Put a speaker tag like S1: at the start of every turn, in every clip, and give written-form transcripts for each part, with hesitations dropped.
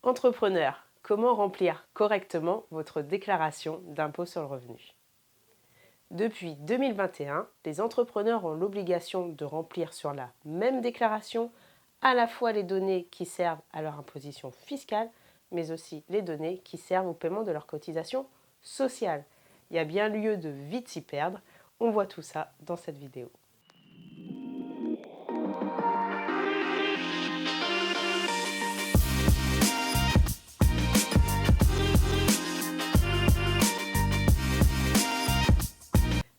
S1: Entrepreneur, comment remplir correctement votre déclaration d'impôt sur le revenu? Depuis 2021, les entrepreneurs ont l'obligation de remplir sur la même déclaration à la fois les données qui servent à leur imposition fiscale, mais aussi les données qui servent au paiement de leur cotisation sociale. Il y a bien lieu de vite s'y perdre. On voit tout ça dans cette vidéo.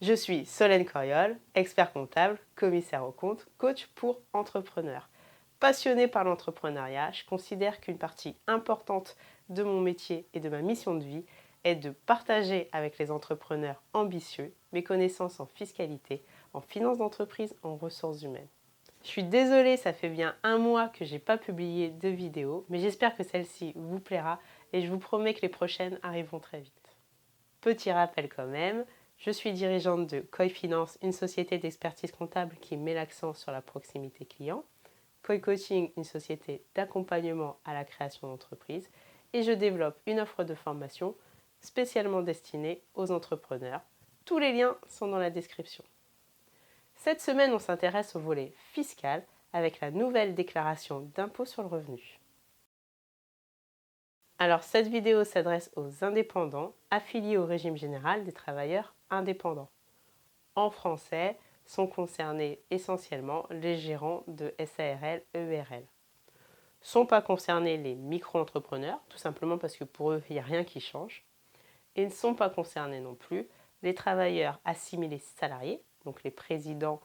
S1: Je suis Solène Coriol, expert comptable, commissaire aux comptes, coach pour entrepreneurs. Passionnée par l'entrepreneuriat, je considère qu'une partie importante de mon métier et de ma mission de vie est de partager avec les entrepreneurs ambitieux mes connaissances en fiscalité, en finance d'entreprise, en ressources humaines. Je suis désolée, ça fait bien un mois que je n'ai pas publié de vidéo, mais j'espère que celle-ci vous plaira et je vous promets que les prochaines arriveront très vite. Petit rappel quand même, je suis dirigeante de Koi Finance, une société d'expertise comptable qui met l'accent sur la proximité client. Koi Coaching, une société d'accompagnement à la création d'entreprises. Et je développe une offre de formation spécialement destinée aux entrepreneurs. Tous les liens sont dans la description. Cette semaine, on s'intéresse au volet fiscal avec la nouvelle déclaration d'impôt sur le revenu. Alors, cette vidéo s'adresse aux indépendants affiliés au régime général des travailleurs indépendants. En français, sont concernés essentiellement les gérants de SARL, EURL. Sont pas concernés les micro-entrepreneurs, tout simplement parce que pour eux, il n'y a rien qui change. Et ne sont pas concernés non plus les travailleurs assimilés salariés, donc les présidents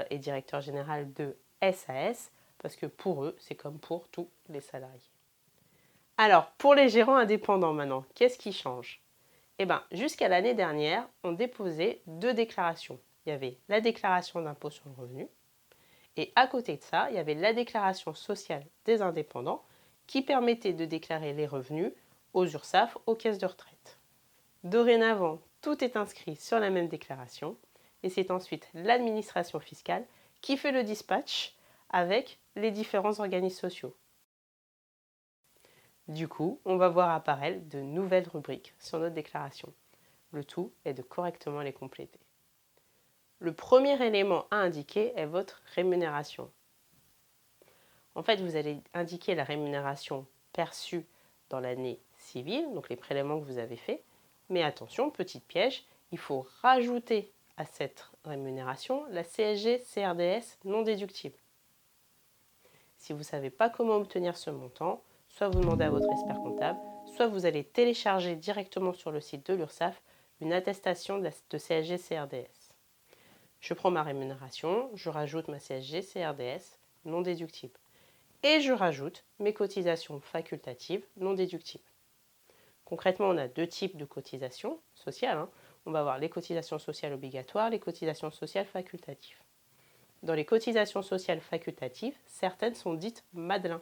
S1: et directeurs généraux de SAS, parce que pour eux, c'est comme pour tous les salariés. Alors, pour les gérants indépendants maintenant, qu'est-ce qui change? Eh bien, jusqu'à l'année dernière, on déposait deux déclarations. Il y avait la déclaration d'impôt sur le revenu et à côté de ça, il y avait la déclaration sociale des indépendants qui permettait de déclarer les revenus aux URSSAF, aux caisses de retraite. Dorénavant, tout est inscrit sur la même déclaration et c'est ensuite l'administration fiscale qui fait le dispatch avec les différents organismes sociaux. Du coup, on va voir apparaître de nouvelles rubriques sur notre déclaration. Le tout est de correctement les compléter. Le premier élément à indiquer est votre rémunération. En fait, vous allez indiquer la rémunération perçue dans l'année civile, donc les prélèvements que vous avez faits. Mais attention, petit piège, il faut rajouter à cette rémunération la CSG-CRDS non déductible. Si vous ne savez pas comment obtenir ce montant, soit vous demandez à votre expert comptable, soit vous allez télécharger directement sur le site de l'URSSAF une attestation de CSG-CRDS. Je prends ma rémunération, je rajoute ma CSG-CRDS non déductible. Et je rajoute mes cotisations facultatives non déductibles. Concrètement, on a deux types de cotisations sociales. On va avoir les cotisations sociales obligatoires, les cotisations sociales facultatives. Dans les cotisations sociales facultatives, certaines sont dites Madelin.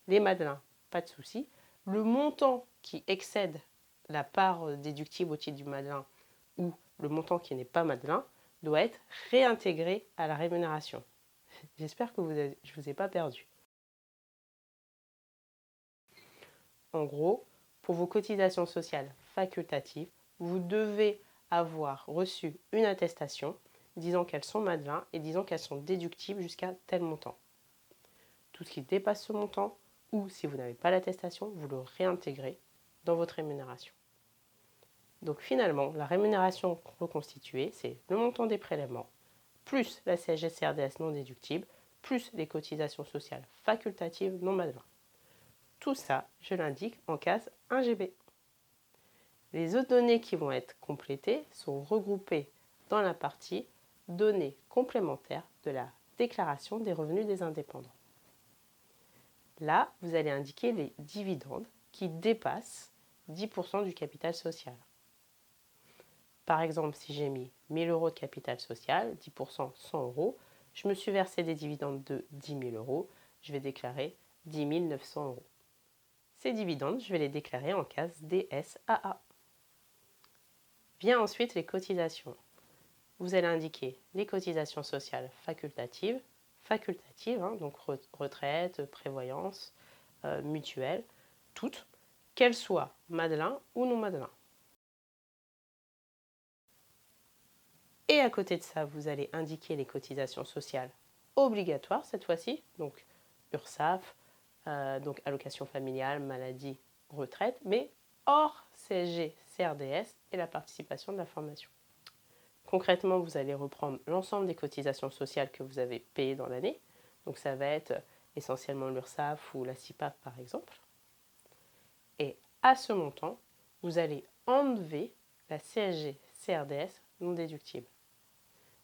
S1: Les Madelins, pas de souci. Le montant qui excède la part déductible au titre du Madelin ou le montant qui n'est pas Madelin doit être réintégré à la rémunération. J'espère que je ne vous ai pas perdu. En gros, pour vos cotisations sociales facultatives, vous devez avoir reçu une attestation disant qu'elles sont Madelin et disant qu'elles sont déductibles jusqu'à tel montant. Tout ce qui dépasse ce montant, ou si vous n'avez pas l'attestation, vous le réintégrez dans votre rémunération. Donc finalement, la rémunération reconstituée, c'est le montant des prélèvements, plus la CSG-CRDS non déductible, plus les cotisations sociales facultatives non Madelin. Tout ça, je l'indique en case 1GB. Les autres données qui vont être complétées sont regroupées dans la partie données complémentaires de la déclaration des revenus des indépendants. Là, vous allez indiquer les dividendes qui dépassent 10% du capital social. Par exemple, si j'ai mis 1000 euros de capital social, 10% 100 euros, je me suis versé des dividendes de 10 000 euros, je vais déclarer 10 900 euros. Ces dividendes, je vais les déclarer en case DSAA. Vient ensuite les cotisations. Vous allez indiquer les cotisations sociales facultatives, donc retraite, prévoyance, mutuelle. toutes, qu'elles soient Madelin ou non Madelin. Et à côté de ça, vous allez indiquer les cotisations sociales obligatoires cette fois-ci, donc URSSAF, donc allocation familiale, maladie, retraite, mais hors CSG, CRDS et la participation de la formation. Concrètement, vous allez reprendre l'ensemble des cotisations sociales que vous avez payées dans l'année. Donc ça va être essentiellement l'URSSAF ou la CIPAF par exemple. Et à ce montant, vous allez enlever la CSG, CRDS non déductible.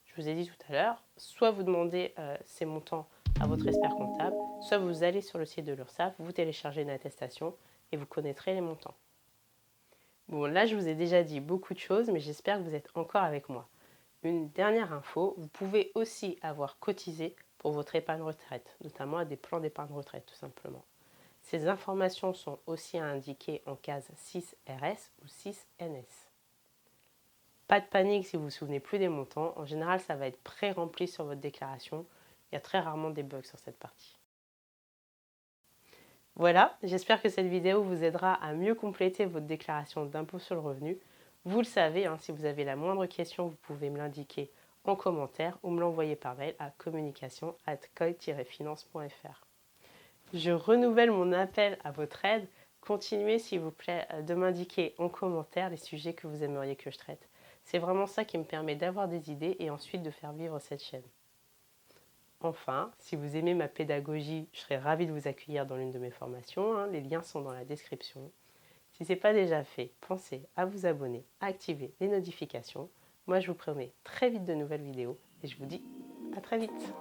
S1: Je vous ai dit tout à l'heure, soit vous demandez ces montants à votre expert comptable, soit vous allez sur le site de l'URSSAF, vous téléchargez une attestation et vous connaîtrez les montants. Bon, là, je vous ai déjà dit beaucoup de choses, mais j'espère que vous êtes encore avec moi. Une dernière info, vous pouvez aussi avoir cotisé pour votre épargne retraite, notamment à des plans d'épargne retraite, tout simplement. Ces informations sont aussi à indiquer en case 6RS ou 6NS. Pas de panique si vous ne vous souvenez plus des montants. En général, ça va être pré-rempli sur votre déclaration. Il y a très rarement des bugs sur cette partie. Voilà, j'espère que cette vidéo vous aidera à mieux compléter votre déclaration d'impôt sur le revenu. Vous le savez, si vous avez la moindre question, vous pouvez me l'indiquer en commentaire ou me l'envoyer par mail à communication@coy-finance.fr. Je renouvelle mon appel à votre aide. Continuez s'il vous plaît de m'indiquer en commentaire les sujets que vous aimeriez que je traite. C'est vraiment ça qui me permet d'avoir des idées et ensuite de faire vivre cette chaîne. Enfin, si vous aimez ma pédagogie, je serais ravie de vous accueillir dans l'une de mes formations. Les liens sont dans la description. Si ce n'est pas déjà fait, pensez à vous abonner, à activer les notifications. Moi, je vous promets très vite de nouvelles vidéos et je vous dis à très vite.